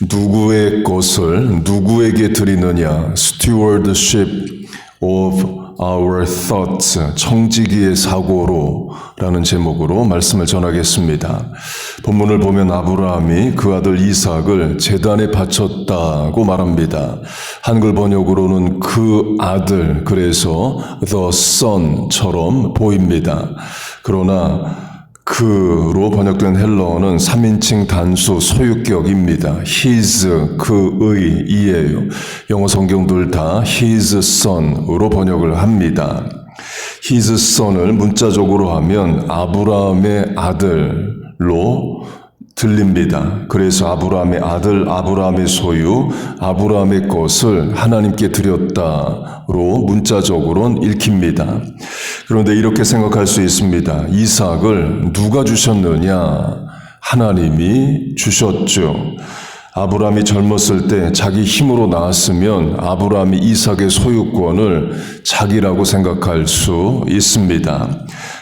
누구의 것을 누구에게 드리느냐? Stewardship of our thoughts, 청지기의 사고로 라는 제목으로 말씀을 전하겠습니다. 본문을 보면 아브라함이 그 아들 이삭을 제단에 바쳤다고 말합니다. 한글 번역으로는 그 아들, 그래서 the son처럼 보입니다. 그러나 그로 번역된 헬러어는 3인칭 단수 소유격입니다. his, 그의 이에요. 영어 성경들 다 his son으로 번역을 합니다. his son을 문자적으로 하면 아브라함의 아들로 들립니다. 그래서 아브라함의 아들, 아브라함의 소유, 아브라함의 것을 하나님께 드렸다로 문자적으로는 읽힙니다. 그런데 이렇게 생각할 수 있습니다. 이삭을 누가 주셨느냐? 하나님이 주셨죠. 아브라함이 젊었을 때 자기 힘으로 낳았으면 아브라함이 이삭의 소유권을 자기라고 생각할 수 있습니다.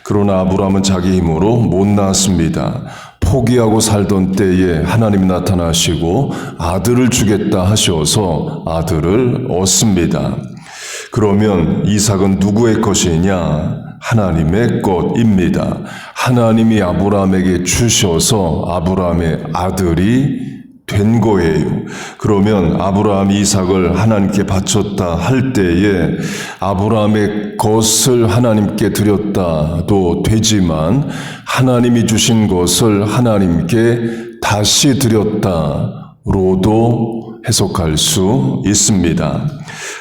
그러나 아브라함은 자기 힘으로 못 낳았습니다. 포기하고 살던 때에 하나님이 나타나시고 아들을 주겠다 하셔서 아들을 얻습니다. 그러면 이삭은 누구의 것이냐? 하나님의 것입니다. 하나님이 아브라함에게 주셔서 아브라함의 아들이 된 거예요. 그러면 아브라함이 이삭을 하나님께 바쳤다 할 때에 아브라함의 것을 하나님께 드렸다도 되지만 하나님이 주신 것을 하나님께 다시 드렸다로도 해석할 수 있습니다.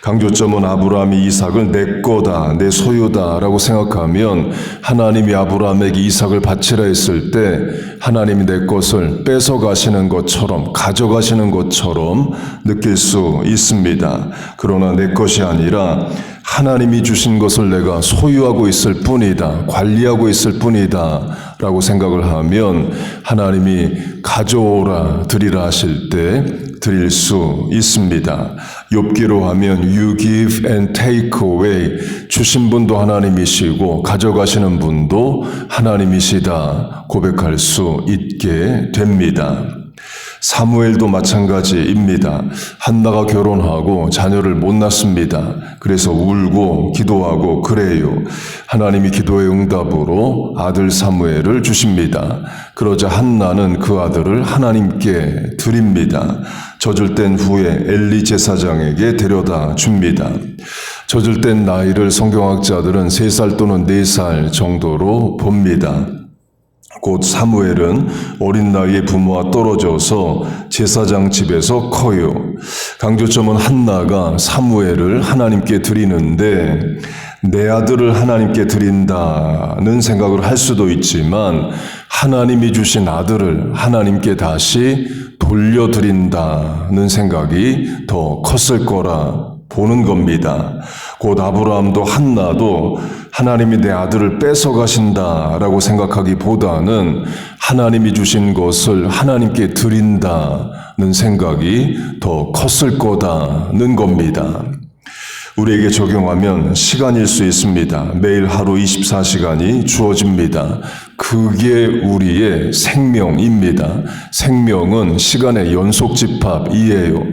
강조점은 아브라함이 이삭을 내 거다, 내 소유다라고 생각하면 하나님이 아브라함에게 이삭을 바치라 했을 때 하나님이 내 것을 뺏어가시는 것처럼, 가져가시는 것처럼 느낄 수 있습니다. 그러나 내 것이 아니라 하나님이 주신 것을 내가 소유하고 있을 뿐이다, 관리하고 있을 뿐이다 라고 생각을 하면 하나님이 가져오라, 드리라 하실 때 드릴 수 있습니다. 욥기로 하면 you give and take away, 주신 분도 하나님이시고 가져가시는 분도 하나님이시다 고백할 수 있게 됩니다. 사무엘도 마찬가지입니다. 한나가 결혼하고 자녀를 못 낳습니다. 그래서 울고 기도하고 그래요. 하나님이 기도의 응답으로 아들 사무엘을 주십니다. 그러자 한나는 그 아들을 하나님께 드립니다. 젖을 땐 후에 엘리 제사장에게 데려다 줍니다. 젖을 땐 나이를 성경학자들은 3살 또는 4살 정도로 봅니다. 곧 사무엘은 어린 나이에 부모와 떨어져서 제사장 집에서 커요. 강조점은 한나가 사무엘을 하나님께 드리는데 내 아들을 하나님께 드린다는 생각을 할 수도 있지만 하나님이 주신 아들을 하나님께 다시 돌려드린다는 생각이 더 컸을 거라 보는 겁니다. 곧 아브라함도 한나도 하나님이 내 아들을 뺏어가신다라고 생각하기보다는 하나님이 주신 것을 하나님께 드린다는 생각이 더 컸을 거다는 겁니다. 우리에게 적용하면 시간일 수 있습니다. 매일 하루 24시간이 주어집니다. 그게 우리의 생명입니다. 생명은 시간의 연속집합이에요.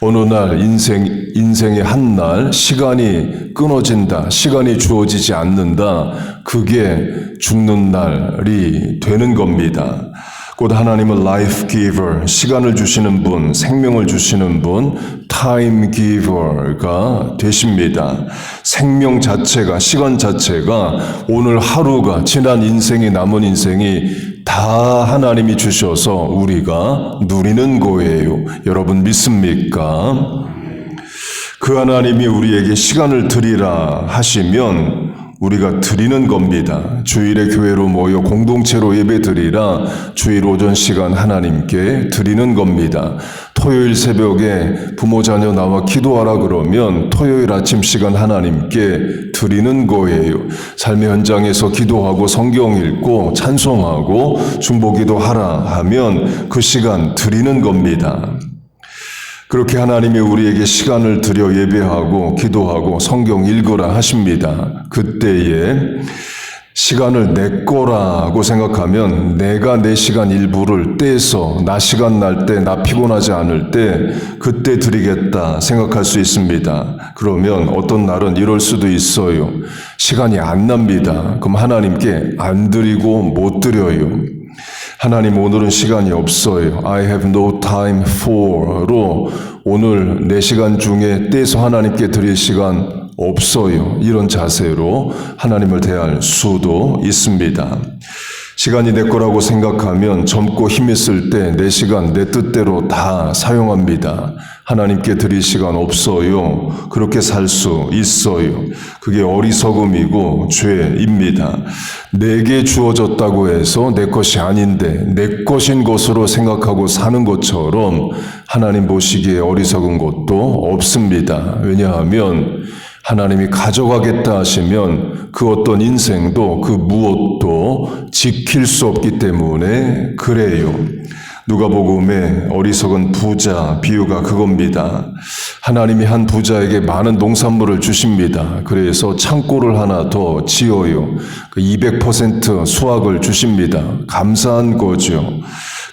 어느 날 인생의 한 날 시간이 끊어진다, 시간이 주어지지 않는다, 그게 죽는 날이 되는 겁니다. 곧 하나님은 life giver, 시간을 주시는 분, 생명을 주시는 분, time giver가 되십니다. 생명 자체가, 시간 자체가, 오늘 하루가, 지난 인생이, 남은 인생이 다 하나님이 주셔서 우리가 누리는 거예요. 여러분 믿습니까? 그 하나님이 우리에게 시간을 드리라 하시면 우리가 드리는 겁니다. 주일에 교회로 모여 공동체로 예배 드리라, 주일 오전 시간 하나님께 드리는 겁니다. 토요일 새벽에 부모 자녀 나와 기도하라 그러면 토요일 아침 시간 하나님께 드리는 거예요. 삶의 현장에서 기도하고 성경 읽고 찬송하고 중보기도 하라 하면 그 시간 드리는 겁니다. 그렇게 하나님이 우리에게 시간을 들여 예배하고 기도하고 성경 읽으라 하십니다. 그때에 시간을 내 거라고 생각하면 내가 내 시간 일부를 떼서 나 시간 날 때, 나 피곤하지 않을 때 그때 드리겠다 생각할 수 있습니다. 그러면 어떤 날은 이럴 수도 있어요. 시간이 안 납니다. 그럼 하나님께 안 드리고 못 드려요. 하나님 오늘은 시간이 없어요. I have no time for로 오늘 내 시간 중에 떼서 하나님께 드릴 시간 없어요. 이런 자세로 하나님을 대할 수도 있습니다. 시간이 내 거라고 생각하면 젊고 힘있을 때 내 시간 내 뜻대로 다 사용합니다. 하나님께 드릴 시간 없어요. 그렇게 살 수 있어요. 그게 어리석음이고 죄입니다. 내게 주어졌다고 해서 내 것이 아닌데 내 것인 것으로 생각하고 사는 것처럼 하나님 보시기에 어리석은 것도 없습니다. 왜냐하면 하나님이 가져가겠다 하시면 그 어떤 인생도 그 무엇도 지킬 수 없기 때문에 그래요. 누가복음의 어리석은 부자 비유가 그겁니다. 하나님이 한 부자에게 많은 농산물을 주십니다. 그래서 창고를 하나 더 지어요. 그 200% 수확을 주십니다. 감사한 거죠.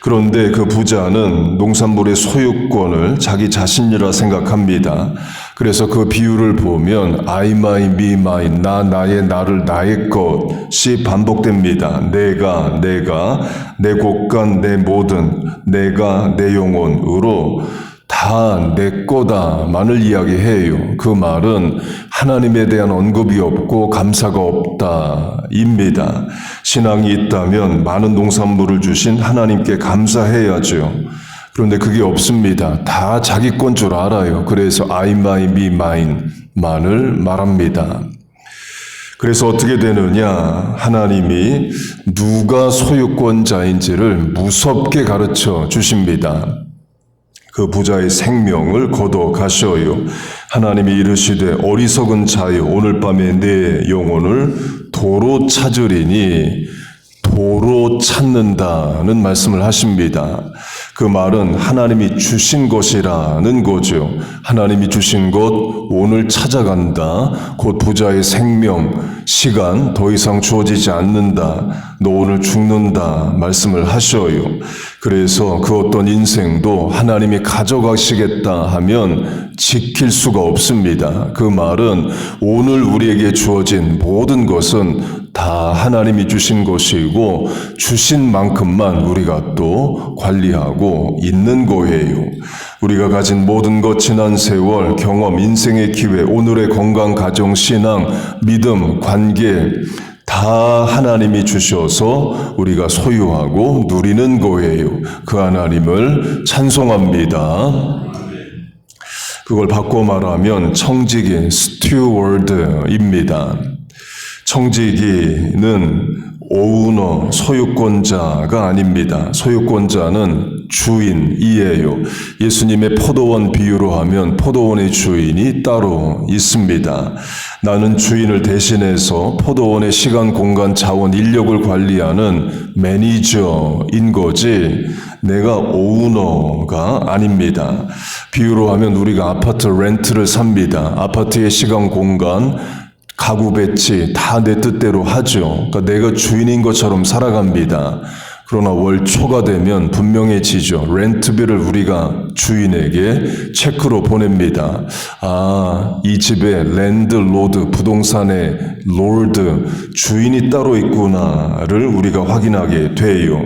그런데 그 부자는 농산물의 소유권을 자기 자신이라 생각합니다. 그래서 그 비유를 보면 I, my, me, mine, 나, 나의, 나를, 나의 것이 반복됩니다. 내가, 내 곳간, 내 모든, 내가, 내 영혼으로 다 내 거다만을 이야기해요. 그 말은 하나님에 대한 언급이 없고 감사가 없다입니다. 신앙이 있다면 많은 농산물을 주신 하나님께 감사해야죠. 그런데 그게 없습니다. 다 자기 건 줄 알아요. 그래서 I, my, me, mine만을 말합니다. 그래서 어떻게 되느냐? 하나님이 누가 소유권자인지를 무섭게 가르쳐 주십니다. 그 부자의 생명을 걷어 가셔요. 하나님이 이르시되 어리석은 자여 오늘 밤에 내 영혼을 도로 찾으리니 도로 찾는다는 말씀을 하십니다. 그 말은 하나님이 주신 것이라는 거죠. 하나님이 주신 것 오늘 찾아간다. 곧 부자의 생명, 시간 더 이상 주어지지 않는다. 너 오늘 죽는다 말씀을 하셔요. 그래서 그 어떤 인생도 하나님이 가져가시겠다 하면 지킬 수가 없습니다. 그 말은 오늘 우리에게 주어진 모든 것은 다 하나님이 주신 것이고 주신 만큼만 우리가 또 관리하고 있는 거예요. 우리가 가진 모든 것, 지난 세월, 경험, 인생의 기회, 오늘의 건강, 가정, 신앙, 믿음, 관계 다 하나님이 주셔서 우리가 소유하고 누리는 거예요. 그 하나님을 찬송합니다. 그걸 바꿔 말하면 청지기, 스튜어드입니다. 청지기는 오우너, 소유권자가 아닙니다. 소유권자는 주인이에요. 예수님의 포도원 비유로 하면 포도원의 주인이 따로 있습니다. 나는 주인을 대신해서 포도원의 시간, 공간, 자원, 인력을 관리하는 매니저인 거지 내가 오우너가 아닙니다. 비유로 하면 우리가 아파트 렌트를 삽니다. 아파트의 시간, 공간, 가구 배치 다 내 뜻대로 하죠. 그러니까 내가 주인인 것처럼 살아갑니다. 그러나 월 초가 되면 분명해지죠. 렌트비를 우리가 주인에게 체크로 보냅니다. 아, 이 집에 랜드로드, 부동산의 롤드, 주인이 따로 있구나를 우리가 확인하게 돼요.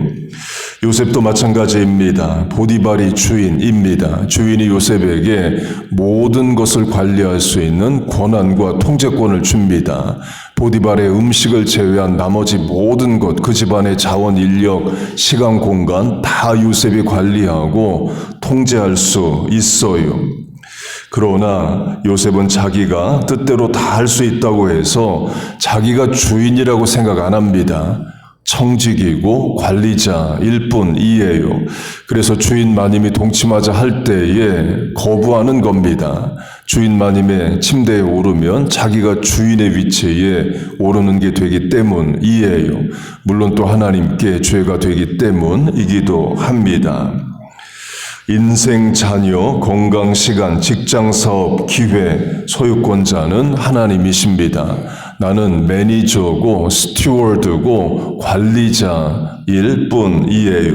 요셉도 마찬가지입니다. 보디발이 주인입니다. 주인이 요셉에게 모든 것을 관리할 수 있는 권한과 통제권을 줍니다. 보디발의 음식을 제외한 나머지 모든 것, 그 집안의 자원, 인력, 시간, 공간 다 요셉이 관리하고 통제할 수 있어요. 그러나 요셉은 자기가 뜻대로 다 할 수 있다고 해서 자기가 주인이라고 생각 안 합니다. 청직이고 관리자일 뿐이에요. 그래서 주인 마님이 동침하자 할 때에 거부하는 겁니다. 주인 마님의 침대에 오르면 자기가 주인의 위치에 오르는 게 되기 때문이에요. 물론 또 하나님께 죄가 되기 때문이기도 합니다. 인생, 자녀, 건강, 시간, 직장, 사업, 기회, 소유권자는 하나님이십니다. 나는 매니저고 스튜어드고 관리자일 뿐이에요.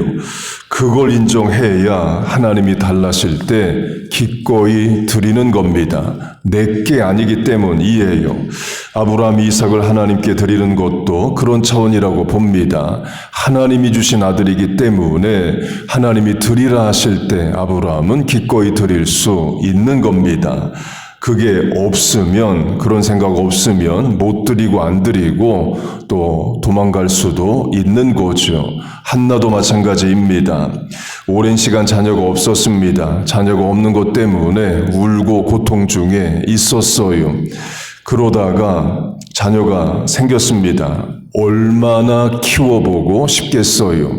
그걸 인정해야 하나님이 달라실 때 기꺼이 드리는 겁니다. 내게 아니기 때문이에요. 아브라함이 이삭을 하나님께 드리는 것도 그런 차원이라고 봅니다. 하나님이 주신 아들이기 때문에 하나님이 드리라 하실 때 아브라함은 기꺼이 드릴 수 있는 겁니다. 그게 없으면, 그런 생각 없으면 못 드리고 안 드리고 또 도망갈 수도 있는 거죠. 한나도 마찬가지입니다. 오랜 시간 자녀가 없었습니다. 자녀가 없는 것 때문에 울고 고통 중에 있었어요. 그러다가 자녀가 생겼습니다. 얼마나 키워보고 싶겠어요.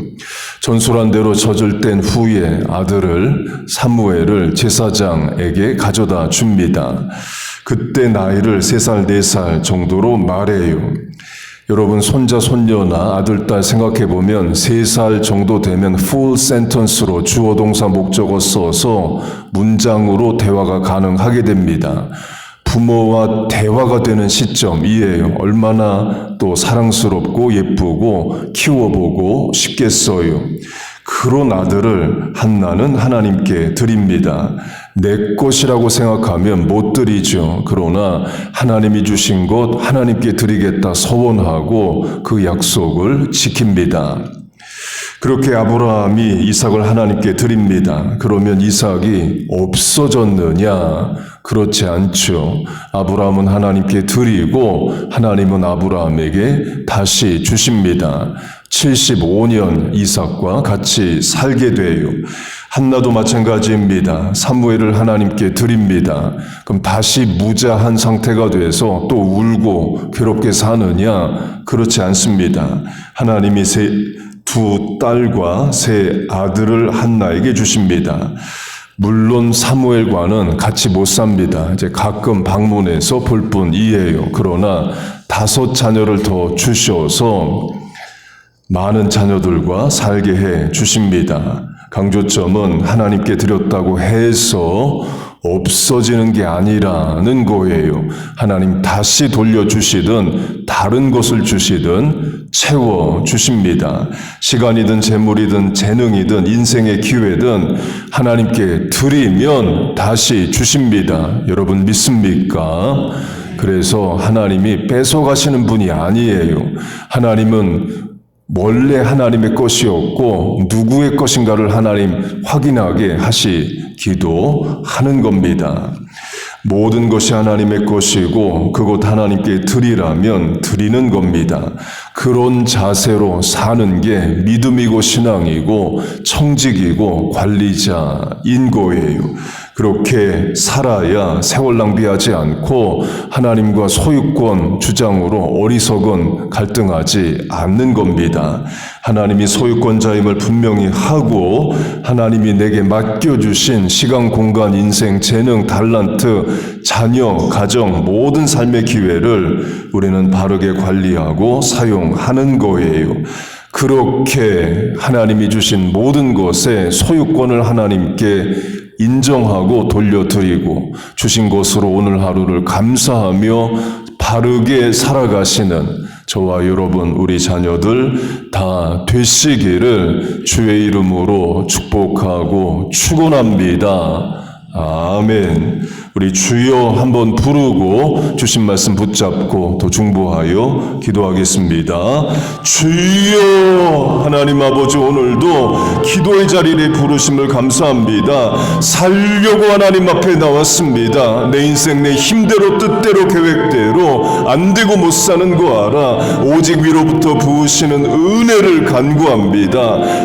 전술한 대로 젖을 뗀 후에 아들을 사무엘을 제사장에게 가져다 줍니다. 그때 나이를 3살, 4살 정도로 말해요. 여러분 손자, 손녀나 아들, 딸 생각해보면 3살 정도 되면 full sentence로 주어, 동사, 목적어 써서 문장으로 대화가 가능하게 됩니다. 부모와 대화가 되는 시점이에요. 얼마나 또 사랑스럽고 예쁘고 키워보고 싶겠어요. 그런 아들을 한나는 하나님께 드립니다. 내 것이라고 생각하면 못 드리죠. 그러나 하나님이 주신 것 하나님께 드리겠다 서원하고 그 약속을 지킵니다. 그렇게 아브라함이 이삭을 하나님께 드립니다. 그러면 이삭이 없어졌느냐? 그렇지 않죠. 아브라함은 하나님께 드리고 하나님은 아브라함에게 다시 주십니다. 75년 이삭과 같이 살게 돼요. 한나도 마찬가지입니다. 사무엘을 하나님께 드립니다. 그럼 다시 무자한 상태가 돼서 또 울고 괴롭게 사느냐? 그렇지 않습니다. 하나님이 두 딸과 3 아들을 한나에게 주십니다. 물론 사무엘과는 같이 못 삽니다. 이제 가끔 방문해서 볼 뿐이에요. 그러나 5 자녀를 더 주셔서 많은 자녀들과 살게 해 주십니다. 강조점은 하나님께 드렸다고 해서 없어지는 게 아니라는 거예요. 하나님 다시 돌려주시든 다른 것을 주시든 채워주십니다. 시간이든 재물이든 재능이든 인생의 기회든 하나님께 드리면 다시 주십니다. 여러분 믿습니까? 그래서 하나님이 뺏어가시는 분이 아니에요. 하나님은 원래 하나님의 것이었고 누구의 것인가를 하나님 확인하게 하시기도 하는 겁니다. 모든 것이 하나님의 것이고 그것 하나님께 드리라면 드리는 겁니다. 그런 자세로 사는 게 믿음이고 신앙이고 청직이고 관리자인 거예요. 그렇게 살아야 세월 낭비하지 않고 하나님과 소유권 주장으로 어리석은 갈등하지 않는 겁니다. 하나님이 소유권자임을 분명히 하고 하나님이 내게 맡겨주신 시간, 공간, 인생, 재능, 달란트, 자녀, 가정 모든 삶의 기회를 우리는 바르게 관리하고 사용하는 거예요. 그렇게 하나님이 주신 모든 것에 소유권을 하나님께 인정하고 돌려드리고 주신 것으로 오늘 하루를 감사하며 바르게 살아가시는 저와 여러분 우리 자녀들 다 되시기를 주의 이름으로 축복하고 축원합니다. 아멘. 우리 주여 한번 부르고 주신 말씀 붙잡고 또 중보하여 기도하겠습니다. 주여 하나님 아버지 오늘도 기도의 자리에 부르심을 감사합니다. 살려고 하나님 앞에 나왔습니다. 내 인생 내 힘대로 뜻대로 계획대로 안 되고 못 사는 거 알아. 오직 위로부터 부으시는 은혜를 간구합니다.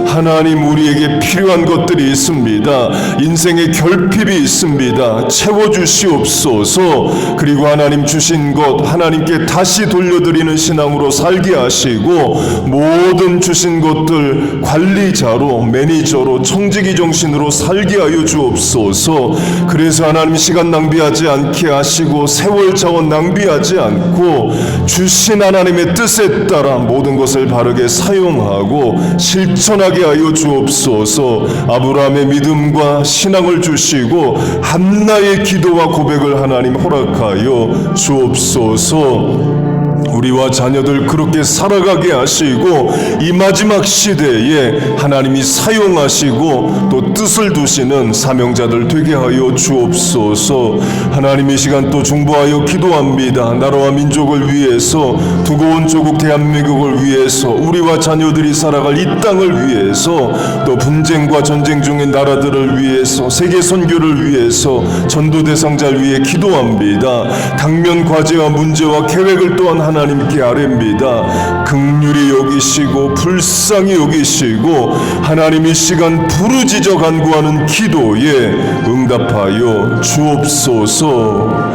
하나님 우리에게 필요한 것들이 있습니다. 인생의 결핍이 있습니다. 채워주시옵소서. 그리고 하나님 주신 것 하나님께 다시 돌려드리는 신앙으로 살게 하시고 모든 주신 것들 관리자로 매니저로 청지기 정신으로 살게 하여 주옵소서. 그래서 하나님 시간 낭비하지 않게 하시고 세월 자원 낭비하지 않고 주신 하나님의 뜻에 따라 모든 것을 바르게 사용하고 실천하게 하여 주옵소서. 아브라함의 믿음과 신앙을 주시고 한나의 기도와 고백을 하나님 허락하여 주옵소서. 우리와 자녀들 그렇게 살아가게 하시고 이 마지막 시대에 하나님이 사용하시고 또 뜻을 두시는 사명자들 되게 하여 주옵소서. 하나님 이 시간 또 중보하여 기도합니다. 나라와 민족을 위해서, 두고 온 조국 대한민국을 위해서, 우리와 자녀들이 살아갈 이 땅을 위해서, 또 분쟁과 전쟁 중인 나라들을 위해서, 세계 선교를 위해서, 전도 대상자를 위해 기도합니다. 당면 과제와 문제와 계획을 또한 하나님께 아뢰입니다. 긍휼히 여기시고 불쌍히 여기시고 하나님 이 시간 부르짖어 간구하는 기도에 응답하여 주옵소서.